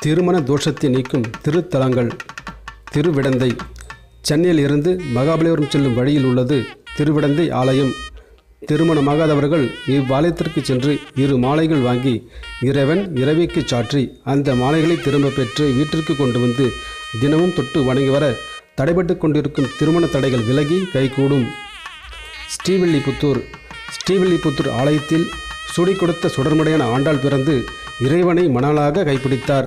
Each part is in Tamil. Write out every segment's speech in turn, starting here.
திருமண தோஷத்தை நீக்கும் திருத்தலங்கள். திருவிடந்தை. சென்னையில் இருந்து மகாபலிபுரம் செல்லும் வழியில் உள்ளது திருவிடந்தை ஆலயம். திருமணமாகாதவர்கள் இவ்வாலயத்திற்கு சென்று 2 மாலைகள் வாங்கி இறைவன் இரவிக்கு சாற்றி அந்த மாலைகளை திரும்ப பெற்று வீட்டிற்கு கொண்டு வந்து தினமும் தொட்டு வணங்கி வர தடைபட்டு கொண்டிருக்கும் திருமண தடைகள் விலகி கைகூடும். ஸ்ரீவில்லிபுத்தூர். ஸ்ரீவில்லிபுத்தூர் ஆலயத்தில் சுடி கொடுத்த சுடர்மடையான ஆண்டாள் பிறந்து இறைவனை மணாளாக கைப்பிடித்தார்.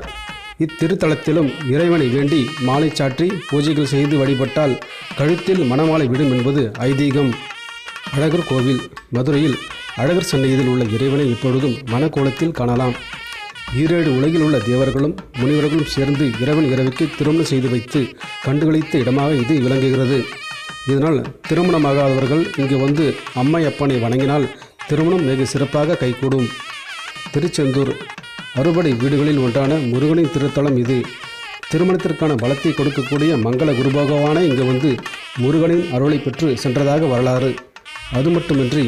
இத்திருத்தலத்திலும் இறைவனை வேண்டி மாலை சாற்றி பூஜைகள் செய்து வழிபட்டால் கழுத்தில் மணமாலை விடும் என்பது ஐதீகம். அழகர் கோவில். மதுரையில் அழகர் சன்னதியில் உள்ள இறைவனை இப்பொழுதும் மணக்கோலத்தில் காணலாம். 7 உலகில் உள்ள தேவர்களும் முனிவர்களும் சேர்ந்து இறைவன் இரவுக்கு திருமணம் செய்து வைத்து கண்டுகளித்த இடமாக இது விளங்குகிறது. இதனால் திருமணமாகாதவர்கள் இங்கு வந்து அம்மையப்பனை வணங்கினால் திருமணம் வெகு சிறப்பாக கைகூடும். திருச்செந்தூர். அறுபடை வீடுகளில் ஒன்றான முருகனின் திருத்தலம் இது. திருமணத்திற்கான பலத்தை கொடுக்கக்கூடிய மங்கள குரு பகவானை இங்கு வந்து முருகனின் அருளை பெற்று சென்றதாக வரலாறு. அது மட்டுமின்றி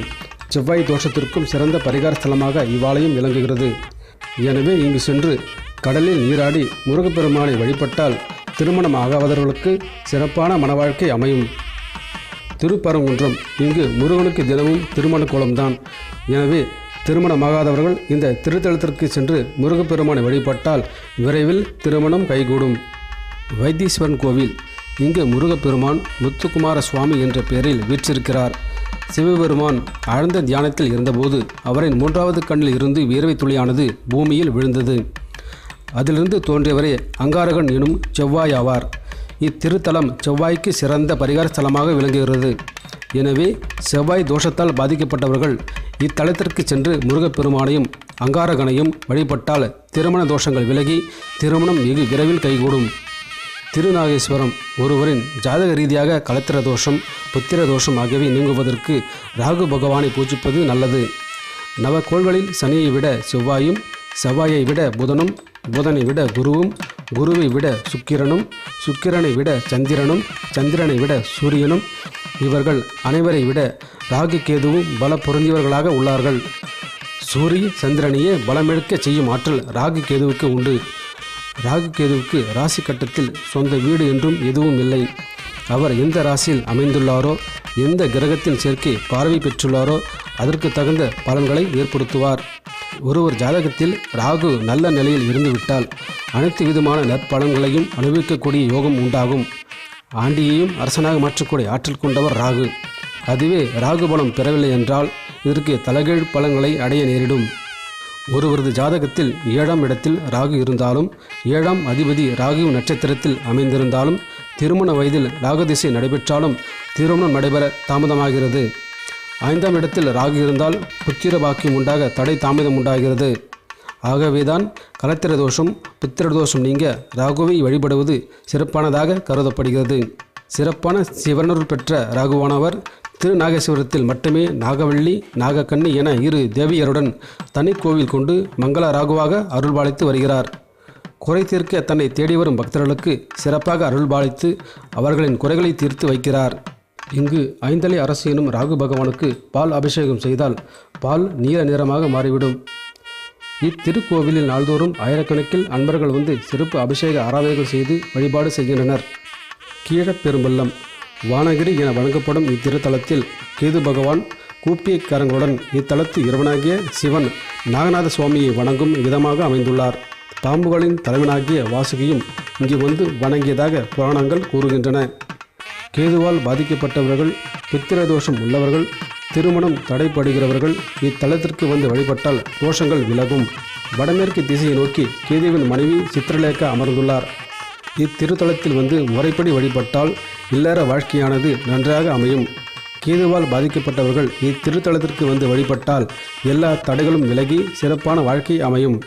செவ்வாய் தோஷத்திற்கும் சிறந்த பரிகார ஸ்தலமாக இவ்வாலயம் விளங்குகிறது. எனவே இங்கு சென்று கடலில் நீராடி முருகப்பெருமானை வழிபட்டால் திருமணம் ஆகாதவர்களுக்கு சிறப்பான மனவாழ்க்கை அமையும். திருப்பரங்குன்றம். இங்கு முருகனுக்கு தினமும் திருமண கோலம்தான். எனவே திருமணமாகாதவர்கள் இந்த திருத்தலத்திற்கு சென்று முருகப்பெருமானை வழிபட்டால் விரைவில் திருமணம் கைகூடும். வைத்தீஸ்வரன் கோவில். இங்கு முருகப்பெருமான் முத்துக்குமார சுவாமி என்ற பெயரில் வீற்றிருக்கிறார். சிவபெருமான் ஆழ்ந்த தியானத்தில் இருந்தபோது அவரின் 3வது கண்ணில் இருந்து வியர்வை துளியானது பூமியில் விழுந்தது. அதிலிருந்து தோன்றியவரே அங்காரகன் எனும் செவ்வாய் ஆவார். இத்திருத்தலம் செவ்வாய்க்கு சிறந்த பரிகார ஸ்தலமாக விளங்குகிறது. எனவே செவ்வாய் தோஷத்தால் பாதிக்கப்பட்டவர்கள் இத்தலத்திற்கு சென்று முருகப்பெருமானையும் அங்காரகனையும் வழிபட்டால் திருமண தோஷங்கள் விலகி திருமணம் வெகு விரைவில் கைகூடும். திருநாகேஸ்வரம். ஒருவரின் ஜாதக ரீதியாக கலத்திர தோஷம், புத்திர தோஷம் ஆகியவை நீங்குவதற்கு ராகு பகவானை பூஜிப்பது நல்லது. நவக்கோள்களில் சனியை விட செவ்வாயும், செவ்வாயை விட புதனும், புதனை விட குருவும், குருவை விட சுக்கிரனும், சுக்கிரனை விட சந்திரனும், சந்திரனை விட சூரியனும், இவர்கள் அனைவரை விட ராகு கேதுவும் பல பொருந்தியவர்களாக உள்ளார்கள். சூரிய சந்திரனையே பலமிழக்க செய்யும் ஆற்றல் ராகு கேதுவுக்கு உண்டு. ராகு கேதுவுக்கு ராசி கட்டத்தில் சொந்த வீடு என்றும் எதுவும் இல்லை. அவர் எந்த ராசியில் அமைந்துள்ளாரோ, எந்த கிரகத்தின் சேர்க்கை பார்வை பெற்றுள்ளாரோ அதற்கு தகுந்த பலன்களை ஏற்படுத்துவார். ஒருவர் ஜாதகத்தில் ராகு நல்ல நிலையில் இருந்துவிட்டால் அனைத்து விதமான நற்பலன்களையும் அனுபவிக்கக்கூடிய யோகம் உண்டாகும். ஆண்டியையும் அரசனாக மாற்றக்கூடிய ஆற்றல் கொண்டவர் ராகு. அதுவே ராகு பலம் பெறவில்லை என்றால் இதற்கு தலைகீழ் பலன்களை அடைய நேரிடும். ஒருவரது ஜாதகத்தில் 7ஆம் இடத்தில் ராகு இருந்தாலும், 7ஆம் அதிபதி ராகு நட்சத்திரத்தில் அமைந்திருந்தாலும், திருமண வயதில் ராகு திசை நடைபெற்றாலும் திருமணம் நடைபெற தாமதமாகிறது. 5ஆம் இடத்தில் ராகு இருந்தால் புத்திர பாக்கியம் உண்டாக தடை தாமதம் உண்டாகிறது. ஆகவேதான் கலத்திர தோஷம், புத்திர தோஷம் நீங்க ராகுவை வழிபடுவது சிறப்பானதாக கருதப்படுகிறது. சிறப்பான சிவனருள் பெற்ற ராகுவானவர் திருநாகேஸ்வரத்தில் மட்டுமே நாகவள்ளி, நாகக்கண்ணி என 2 தேவியருடன் தனி கோவில் கொண்டு மங்கள ராகுவாக அருள்பாலித்து வருகிறார். குறை தீர்க்க தன்னை தேடி வரும் பக்தர்களுக்கு சிறப்பாக அருள்பாலித்து அவர்களின் குறைகளை தீர்த்து வைக்கிறார். இங்கு 5 அரசு எனும் ராகு பகவானுக்கு பால் அபிஷேகம் செய்தால் பால் நீல நிறமாக மாறிவிடும். இத்திருக்கோவிலில் நாள்தோறும் ஆயிரக்கணக்கில் அன்பர்கள் வந்து சிறப்பு அபிஷேக ஆராதனைகள் செய்து வழிபாடு செய்கின்றனர். கீழப்பெரும்பள்ளம். வானகிரி என வழங்கப்படும் இத்திருத்தலத்தில் கேது பகவான் கூப்பிய கரங்களுடன் இத்தலத்து இறைவனாகிய சிவன் நாகநாத சுவாமியை வணங்கும் விதமாக அமைந்துள்ளார். பாம்புகளின் தலைவனாகிய வாசுகியும் இங்கு வந்து வணங்கியதாக புராணங்கள் கூறுகின்றன. கேதுவால் பாதிக்கப்பட்டவர்கள், பித்திர தோஷம் உள்ளவர்கள், திருமணம் தடைப்படுகிறவர்கள் இத்தலத்திற்கு வந்து வழிபட்டால் தோஷங்கள் விலகும். வடமேற்கு திசையை நோக்கி கேதுவின் மனைவி சித்திரலேகா அமர்ந்துள்ளார். இத்திருத்தலத்தில் வந்து முறைப்படி வழிபட்டால் இல்லற வாழ்க்கையானது நன்றாக அமையும். கேதுவால் பாதிக்கப்பட்டவர்கள் இத்திருத்தலத்திற்கு வந்து வழிபட்டால் எல்லா தடைகளும் விலகி சிறப்பான வாழ்க்கை அமையும்.